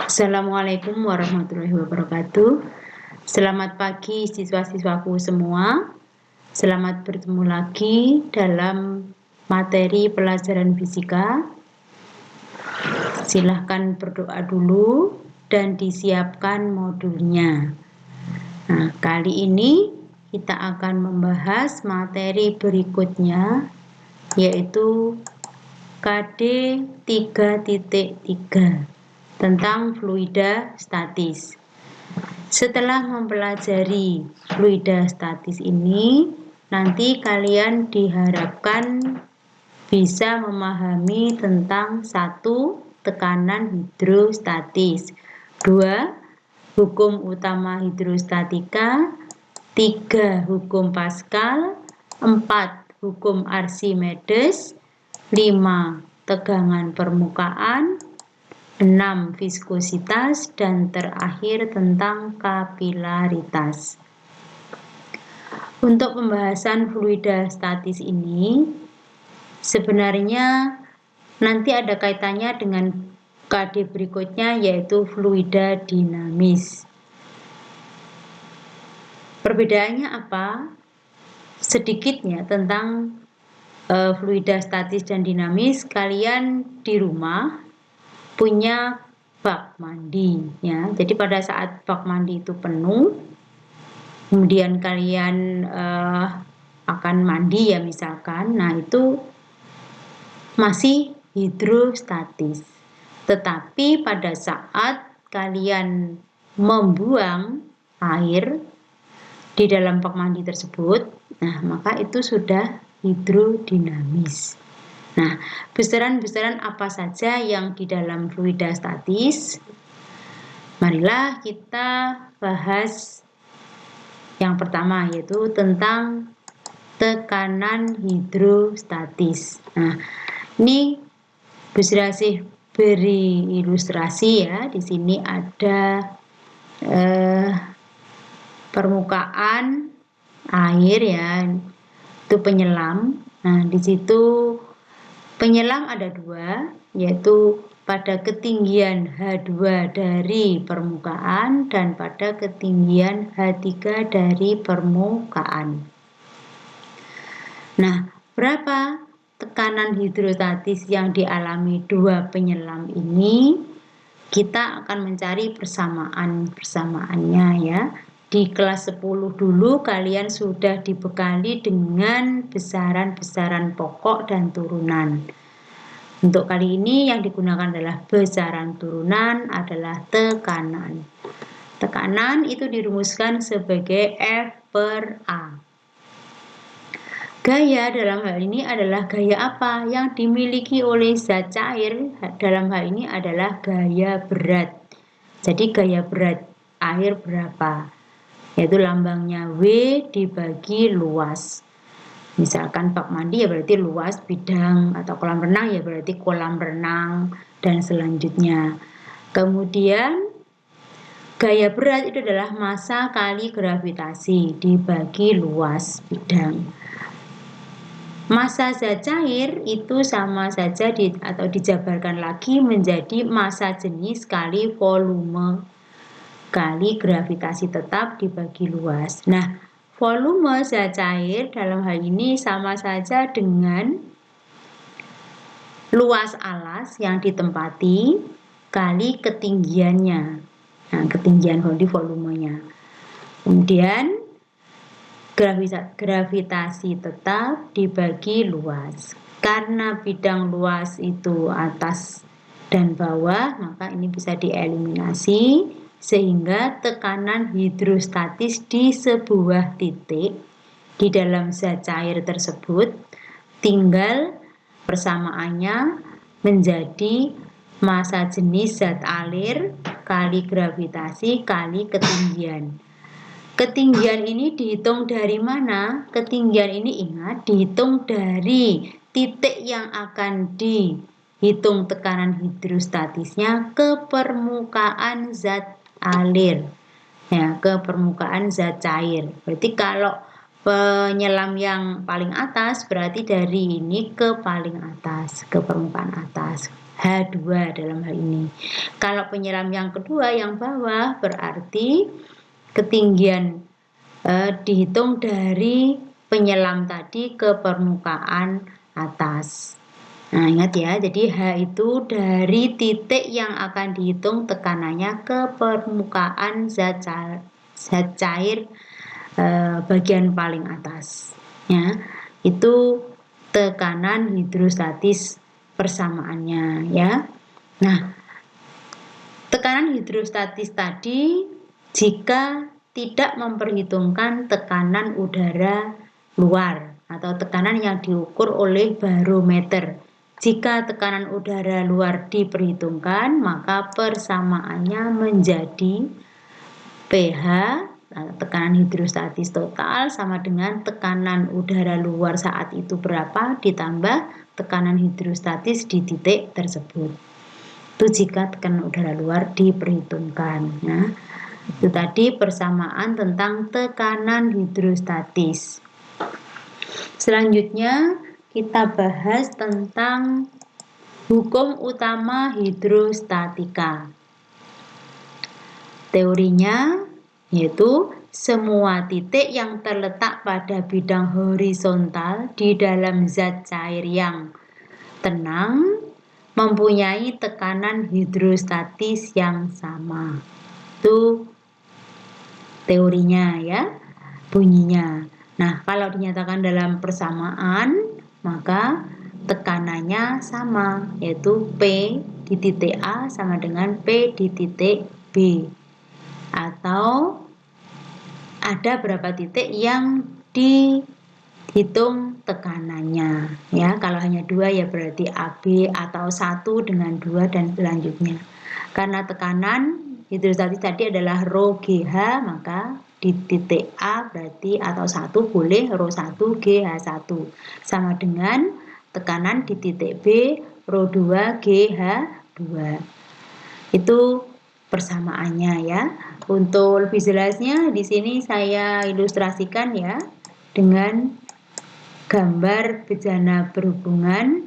Assalamualaikum warahmatullahi wabarakatuh. Selamat pagi siswa-siswaku semua. Selamat bertemu lagi dalam materi pelajaran fisika. Silahkan berdoa dulu dan disiapkan modulnya. Nah, kali ini kita akan membahas materi berikutnya, yaitu KD 3.3 tentang fluida statis. Setelah mempelajari fluida statis ini, nanti kalian diharapkan bisa memahami tentang 1. Tekanan hidrostatis, 2. Hukum utama hidrostatika, 3. Hukum Pascal, 4. Hukum Archimedes, 5. Tegangan permukaan, 6. Viskositas, dan terakhir tentang kapilaritas. Untuk pembahasan fluida statis ini sebenarnya nanti ada kaitannya dengan KD berikutnya, yaitu fluida dinamis. Perbedaannya apa? Sedikitnya tentang fluida statis dan dinamis. Kalian di rumah punya bak mandi ya. Jadi pada saat bak mandi itu penuh, kemudian kalian akan mandi ya misalkan, nah itu masih hidrostatis. Tetapi pada saat kalian membuang air di dalam bak mandi tersebut, nah maka itu sudah hidrodinamis. Nah, besaran-besaran apa saja yang di dalam fluida statis? Marilah kita bahas yang pertama, yaitu tentang tekanan hidrostatis. Nah, ini Bu Sri beri ilustrasi ya. Di sini ada permukaan air ya, itu penyelam. Nah, di situ penyelam ada 2, yaitu pada ketinggian H2 dari permukaan dan pada ketinggian H3 dari permukaan. Nah, berapa tekanan hidrostatis yang dialami 2 penyelam ini? Kita akan mencari persamaannya ya. Di kelas 10 dulu kalian sudah dibekali dengan besaran-besaran pokok dan turunan. Untuk kali ini yang digunakan adalah besaran turunan adalah tekanan. Tekanan itu dirumuskan sebagai F per A. Gaya dalam hal ini adalah gaya apa? Yang dimiliki oleh zat cair dalam hal ini adalah gaya berat. Jadi gaya berat air berapa? Yaitu lambangnya W dibagi luas. Misalkan bak mandi ya berarti luas bidang, atau kolam renang ya berarti kolam renang, dan selanjutnya. Kemudian gaya berat itu adalah massa kali gravitasi dibagi luas bidang. Massa zat cair itu sama saja atau dijabarkan lagi menjadi massa jenis kali volume kali gravitasi tetap dibagi luas. Nah, volume zat cair dalam hal ini sama saja dengan luas alas yang ditempati kali ketinggiannya. Nah, ketinggian volumenya. Kemudian gravitasi tetap dibagi luas. Karena bidang luas itu atas dan bawah, maka ini bisa dieliminasi sehingga tekanan hidrostatis di sebuah titik di dalam zat cair tersebut tinggal persamaannya menjadi massa jenis zat alir kali gravitasi kali ketinggian. Ketinggian ini dihitung dari mana? Ketinggian ini ingat dihitung dari titik yang akan dihitung tekanan hidrostatisnya ke permukaan zat alir. Ya, ke permukaan zat cair. Berarti kalau penyelam yang paling atas berarti dari ini ke paling atas, ke permukaan atas. H2 dalam hal ini. Kalau penyelam yang kedua yang bawah berarti ketinggian dihitung dari penyelam tadi ke permukaan atas. Nah, ingat ya, jadi H itu dari titik yang akan dihitung tekanannya ke permukaan zat cair bagian paling atas. Ya, itu tekanan hidrostatis persamaannya ya. Nah, tekanan hidrostatis tadi jika tidak memperhitungkan tekanan udara luar atau tekanan yang diukur oleh barometer. Jika tekanan udara luar diperhitungkan, maka persamaannya menjadi pH tekanan hidrostatis total sama dengan tekanan udara luar saat itu berapa ditambah tekanan hidrostatis di titik tersebut. Itu jika tekanan udara luar diperhitungkan. Nah, itu tadi persamaan tentang tekanan hidrostatis. Selanjutnya kita bahas tentang hukum utama hidrostatika. Teorinya yaitu semua titik yang terletak pada bidang horizontal di dalam zat cair yang tenang mempunyai tekanan hidrostatis yang sama. Itu teorinya ya, bunyinya. Nah, kalau dinyatakan dalam persamaan, maka tekanannya sama, yaitu P di titik A sama dengan P di titik B. Atau ada berapa titik yang dihitung tekanannya ya. Kalau hanya 2 ya berarti AB atau 1 dengan 2 dan selanjutnya. Karena tekanan hidrostatis tadi adalah rho GH, maka di titik A berarti atau 1 boleh rho 1 GH1 sama dengan tekanan di titik B rho 2 GH2. Itu persamaannya ya. Untuk lebih jelasnya di sini saya ilustrasikan ya dengan gambar bejana berhubungan.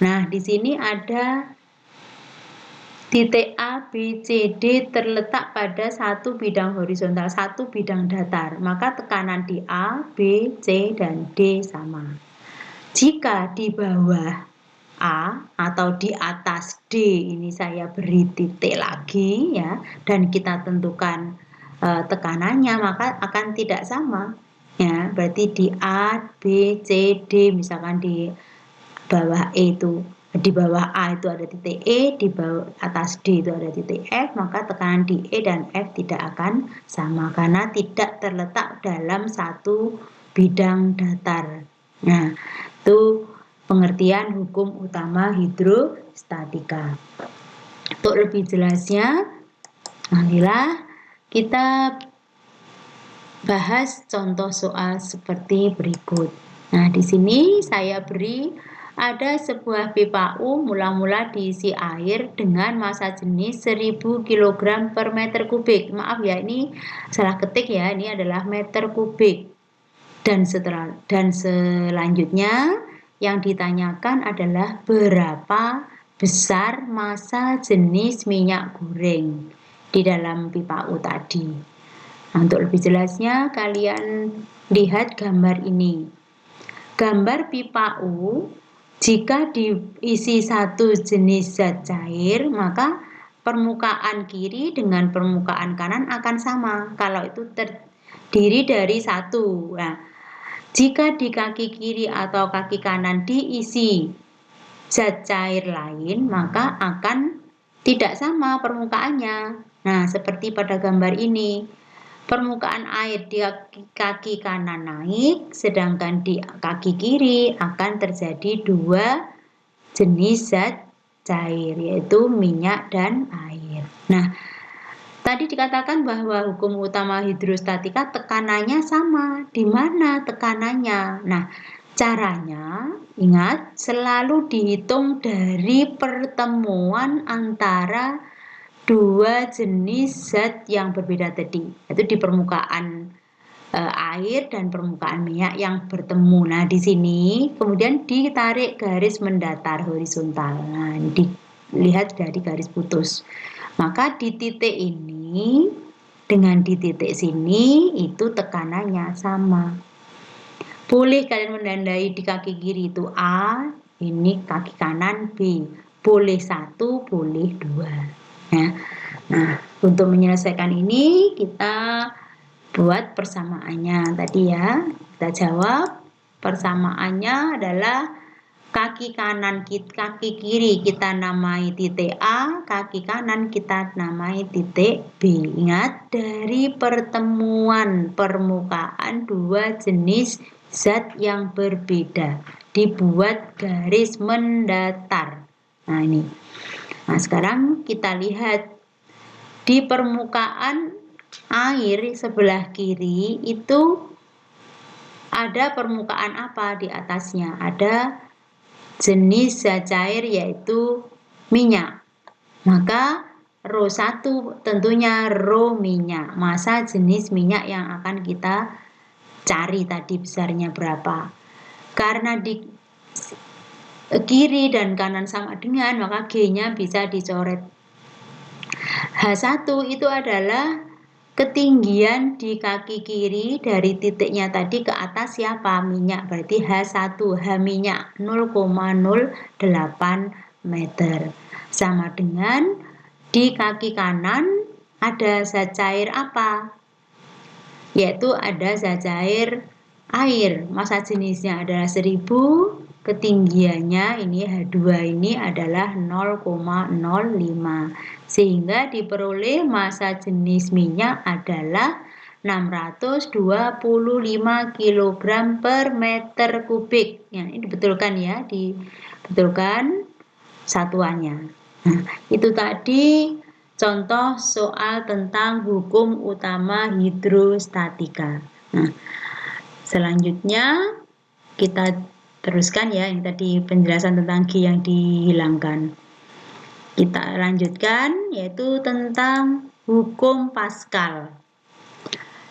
Nah, di sini ada titik A, B, C, D terletak pada satu bidang horizontal, satu bidang datar. Maka tekanan di A, B, C, dan D sama. Jika di bawah A atau di atas D ini saya beri titik lagi ya, dan kita tentukan tekanannya, maka akan tidak sama ya. Berarti di A, B, C, D, misalkan di bawah E itu, di bawah A itu ada titik E, di bawah atas D itu ada titik F, maka tekanan di E dan F tidak akan sama karena tidak terletak dalam satu bidang datar. Nah, itu pengertian hukum utama hidrostatika. Untuk lebih jelasnya, marilah kita bahas contoh soal seperti berikut. Nah, di sini saya beri ada sebuah pipa U mula-mula diisi air dengan massa jenis 1000 kg per meter kubik. Maaf ya, ini salah ketik ya, ini adalah meter kubik. Dan selanjutnya yang ditanyakan adalah berapa besar massa jenis minyak goreng di dalam pipa U tadi. Nah, untuk lebih jelasnya kalian lihat gambar ini. Gambar pipa U, jika diisi satu jenis zat cair, maka permukaan kiri dengan permukaan kanan akan sama kalau itu terdiri dari satu. Nah, jika di kaki kiri atau kaki kanan diisi zat cair lain, maka akan tidak sama permukaannya. Nah, seperti pada gambar ini, permukaan air di kaki kanan naik, sedangkan di kaki kiri akan terjadi dua jenis zat cair, yaitu minyak dan air. Nah, tadi dikatakan bahwa hukum utama hidrostatika tekanannya sama. Di mana tekanannya? Nah, caranya ingat selalu dihitung dari pertemuan antara dua jenis zat yang berbeda tadi. Itu di permukaan air dan permukaan minyak yang bertemu. Nah, di sini kemudian ditarik garis mendatar horizontal. Nah, ini lihat dari garis putus. Maka di titik ini dengan di titik sini itu tekanannya sama. Boleh kalian menandai di kaki kiri itu A, ini kaki kanan B. Boleh 1, boleh 2. Ya. Nah, untuk menyelesaikan ini kita buat persamaannya tadi ya. Kita jawab persamaannya adalah kaki kiri kita namai titik A, kaki kanan kita namai titik B. Ingat, dari pertemuan permukaan dua jenis zat yang berbeda dibuat garis mendatar. Nah ini. Nah sekarang kita lihat di permukaan air sebelah kiri itu ada permukaan apa di atasnya? Ada jenis zat cair yaitu minyak. Maka rho 1 tentunya rho minyak, massa jenis minyak yang akan kita cari tadi besarnya berapa. Karena di kiri dan kanan sama dengan, maka G-nya bisa dicoret. H1 itu adalah ketinggian di kaki kiri dari titiknya tadi ke atas siapa? Minyak. Berarti H1, H minyak 0,08 meter. Sama dengan di kaki kanan ada zat cair apa? Yaitu ada zat cair air. Massa jenisnya adalah 1000, ketinggiannya ini H2 ini adalah 0,05. Sehingga diperoleh massa jenis minyak adalah 625 kg per meter kubik. Ya, ini dibetulkan ya, dibetulkan satuannya. Nah, itu tadi contoh soal tentang hukum utama hidrostatika. Nah, selanjutnya kita teruskan ya, yang tadi penjelasan tentang G yang dihilangkan. Kita lanjutkan yaitu tentang hukum Pascal.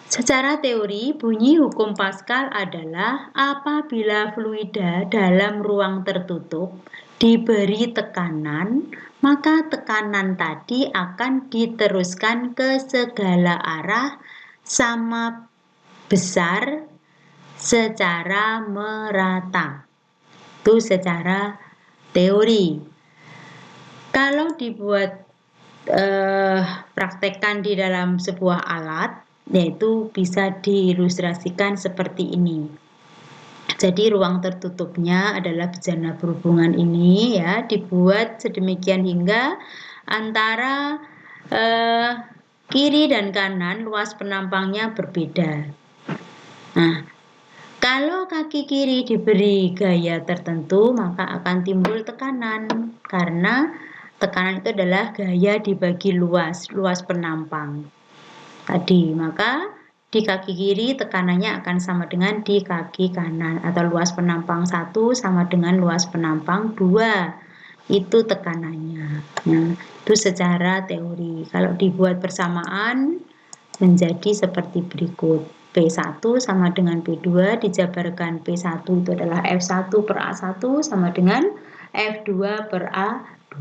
Secara teori, bunyi hukum Pascal adalah apabila fluida dalam ruang tertutup diberi tekanan, maka tekanan tadi akan diteruskan ke segala arah sama besar secara merata. Itu secara teori. Kalau dibuat praktekkan di dalam sebuah alat, yaitu bisa diilustrasikan seperti ini. Jadi ruang tertutupnya adalah bejana berhubungan ini ya, dibuat sedemikian hingga antara kiri dan kanan luas penampangnya berbeda. Nah, kalau kaki kiri diberi gaya tertentu, maka akan timbul tekanan karena tekanan itu adalah gaya dibagi luas penampang tadi. Maka di kaki kiri tekanannya akan sama dengan di kaki kanan, atau luas penampang 1 sama dengan luas penampang 2. Itu tekanannya. Nah, itu secara teori. Kalau dibuat persamaan menjadi seperti berikut. P1 sama dengan P2 dijabarkan P1 itu adalah F1 per A1 sama dengan F2 per A2.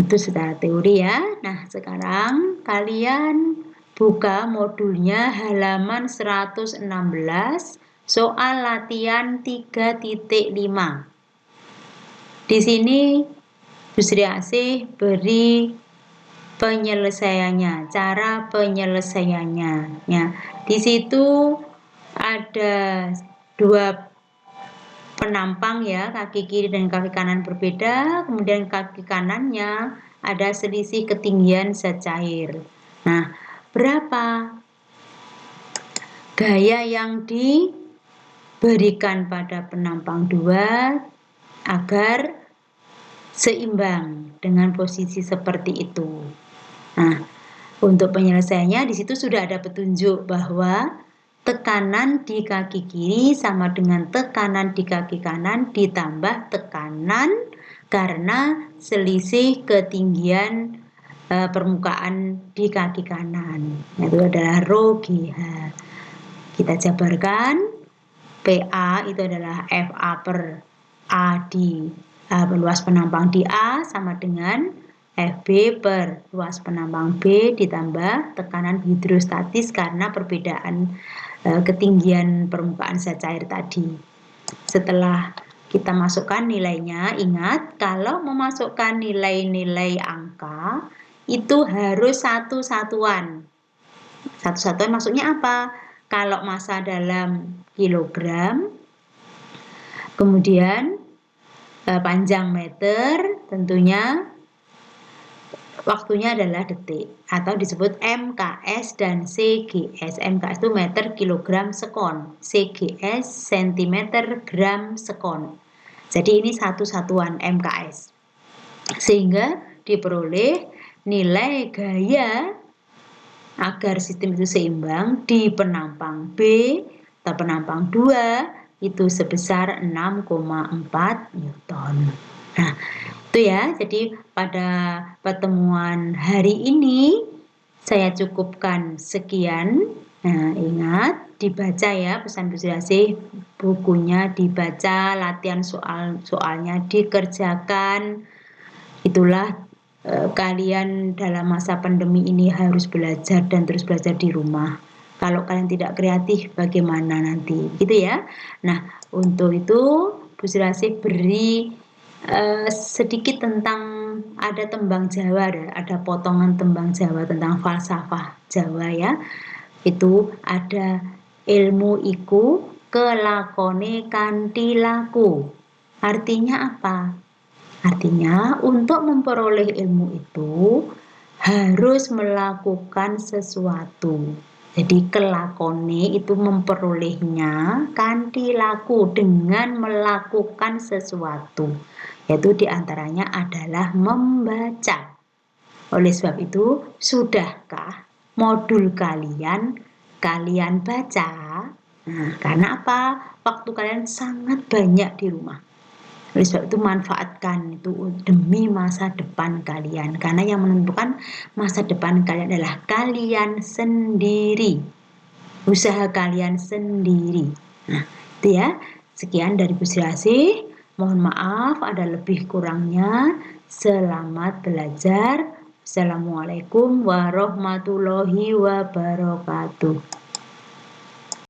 Itu secara teori ya. Nah, sekarang kalian buka modulnya halaman 116, soal latihan 3.5. Di sini Bu Sri Asih beri penyelesaiannya, cara penyelesaiannya. Ya, di situ ada dua penampang ya, kaki kiri dan kaki kanan berbeda, kemudian kaki kanannya ada selisih ketinggian zat cair. Nah, berapa gaya yang diberikan pada penampang 2 agar seimbang dengan posisi seperti itu. Nah, untuk penyelesaiannya di situ sudah ada petunjuk bahwa tekanan di kaki kiri sama dengan tekanan di kaki kanan ditambah tekanan karena selisih ketinggian permukaan di kaki kanan. Itu adalah rho GH. Kita jabarkan PA itu adalah FA per A di luas penampang di A sama dengan FB per luas penampang B ditambah tekanan hidrostatis karena perbedaan ketinggian permukaan zat cair tadi. Setelah kita masukkan nilainya, ingat kalau memasukkan nilai-nilai angka itu harus satu-satuan. Satu-satuan maksudnya apa? Kalau massa dalam kilogram, kemudian panjang meter, tentunya waktunya adalah detik atau disebut MKS dan CGS. MKS itu meter kilogram sekon, CGS sentimeter gram sekon. Jadi ini satu-satuan MKS. Sehingga diperoleh nilai gaya agar sistem itu seimbang di penampang B atau penampang 2 itu sebesar 6,4 Newton. Nah, itu ya. Jadi pada pertemuan hari ini saya cukupkan sekian. Nah, ingat dibaca ya pesan Busirasih, bukunya dibaca, latihan soalnya dikerjakan. Itulah kalian dalam masa pandemi ini harus belajar dan terus belajar di rumah. Kalau kalian tidak kreatif, bagaimana nanti? Gitu ya. Nah, untuk itu Busirasih beri sedikit tentang ada tembang Jawa, ada potongan tembang Jawa tentang falsafah Jawa ya. Itu ada ilmu iku kelakone kanthi laku. Artinya apa? Artinya untuk memperoleh ilmu itu harus melakukan sesuatu. Jadi kelakone itu memperolehnya kanthi laku dengan melakukan sesuatu. Yaitu diantaranya adalah membaca. Oleh sebab itu, sudahkah modul kalian baca? Nah, karena apa? Waktu kalian sangat banyak di rumah. Oleh sebab itu manfaatkan itu demi masa depan kalian. Karena yang menentukan masa depan kalian adalah kalian sendiri. Usaha kalian sendiri. Nah, itu ya. Sekian dari Busirasih. Mohon maaf ada lebih kurangnya. Selamat belajar. Assalamualaikum warahmatullahi wabarakatuh.